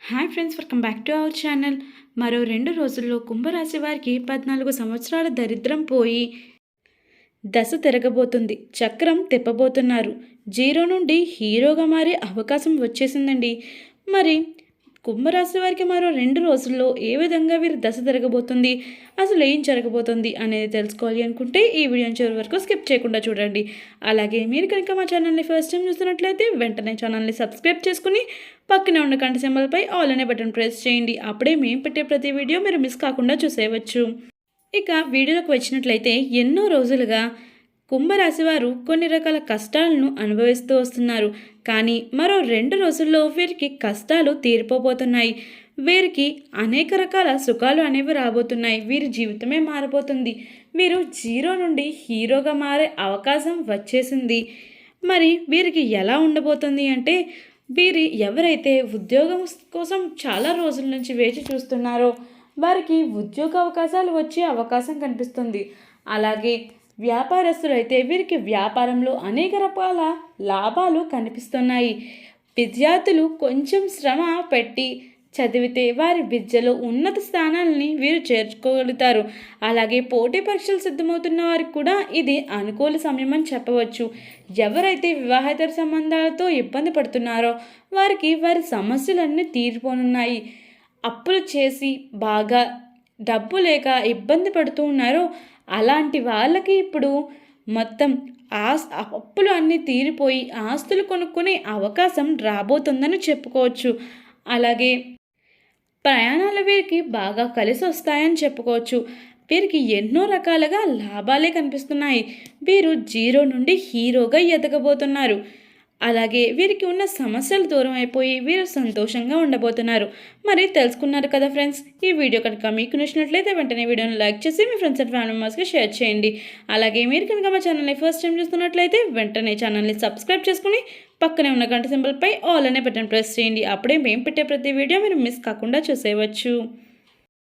Hi friends, welcome back to our channel. మరో 2 రోజుల్లో కుంభరాశి వారికి 14 సంవత్సరాల దరిద్రం పోయి దశ తిరగబోతుంది. చక్రం తిప్పబోతున్నారు. జీరో నుండి హీరోగా మారే అవకాశం వచ్చేసిందండి. మరి కుంభరాశి వారికి మరో 2 రోజుల్లో ఏ విధంగా వీరి దశ తిరగబోతుంది, అసలు ఏం జరగబోతుంది అనేది తెలుసుకోవాలి అనుకుంటే ఈ వీడియోని చివరి వరకు స్కిప్ చేయకుండా చూడండి. అలాగే మీరు కనుక మా ఛానల్ని ఫస్ట్ టైం చూస్తున్నట్లయితే వెంటనే ఛానల్ని సబ్స్క్రైబ్ చేసుకుని పక్కనే ఉన్న గంట సింబల్పై ఆల్ అనే బటన్ ప్రెస్ చేయండి. అప్పుడే మేము పెట్టే ప్రతి వీడియో మీరు మిస్ కాకుండా చూసేయవచ్చు. ఇక వీడియోలోకి వచ్చినట్లయితే ఎన్నో రోజులుగా కుంభరాశి వారు కొన్ని రకాల కష్టాలను అనుభవిస్తూ వస్తున్నారు. కానీ మరో 2 రోజుల్లో వీరికి కష్టాలు తీరిపోబోతున్నాయి. వీరికి అనేక రకాల సుఖాలు అనేవి రాబోతున్నాయి. వీరి జీవితమే మారిపోతుంది. వీరు జీరో నుండి హీరోగా మారే అవకాశం వచ్చేసింది. మరి వీరికి ఎలా ఉండబోతుంది అంటే, వీరి ఎవరైతే ఉద్యోగం కోసం చాలా రోజుల నుంచి వేచి చూస్తున్నారో వారికి ఉద్యోగ అవకాశాలు వచ్చే అవకాశం కనిపిస్తుంది. అలాగే వ్యాపారస్తులైతే వీరికి వ్యాపారంలో అనేక రకాల లాభాలు కనిపిస్తున్నాయి. విద్యార్థులు కొంచెం శ్రమ పెట్టి చదివితే వారి విద్యలో ఉన్నత స్థానాలని వీరు చేర్చుకోగలుగుతారు. అలాగే పోటీ పరీక్షలు సిద్ధమవుతున్న వారికి కూడా ఇది అనుకూల సమయం అని చెప్పవచ్చు. ఎవరైతే వివాహేతర సంబంధాలతో ఇబ్బంది పడుతున్నారో వారికి వారి సమస్యలన్నీ తీరిపోనున్నాయి. అప్పులు చేసి బాగా డబ్బు లేక ఇబ్బంది పడుతూ ఉన్నారో అలాంటి వాళ్ళకి ఇప్పుడు మొత్తం అప్పులు అన్నీ తీరిపోయి ఆస్తులు కొనుక్కునే అవకాశం రాబోతుందని చెప్పుకోవచ్చు. అలాగే ప్రయాణాలు వీరికి బాగా కలిసి వస్తాయని చెప్పుకోవచ్చు. వీరికి ఎన్నో రకాలుగా లాభాలే కనిపిస్తున్నాయి. వీరు జీరో నుండి హీరోగా ఎదగబోతున్నారు. అలాగే వీరికి ఉన్న సమస్యలు దూరం అయిపోయి వీరు సంతోషంగా ఉండబోతున్నారు. మరి తెలుసుకున్నారు కదా ఫ్రెండ్స్. ఈ వీడియో కనుక మీకు నచ్చినట్లయితే వెంటనే వీడియోని లైక్ చేసి మీ ఫ్రెండ్స్ అండ్ ఫ్యామిలీ మెంబర్స్కి షేర్ చేయండి. అలాగే మీరు కనుక మా ఛానల్ని ఫస్ట్ టైం చూస్తున్నట్లయితే వెంటనే ఛానల్ని సబ్స్క్రైబ్ చేసుకుని పక్కనే ఉన్న గంట సింబల్పై ఆల్ అనే బటన్ ప్రెస్ చేయండి. అప్పుడే మేము పెట్టే ప్రతి వీడియో మీరు మిస్ కాకుండా చూసేయవచ్చు.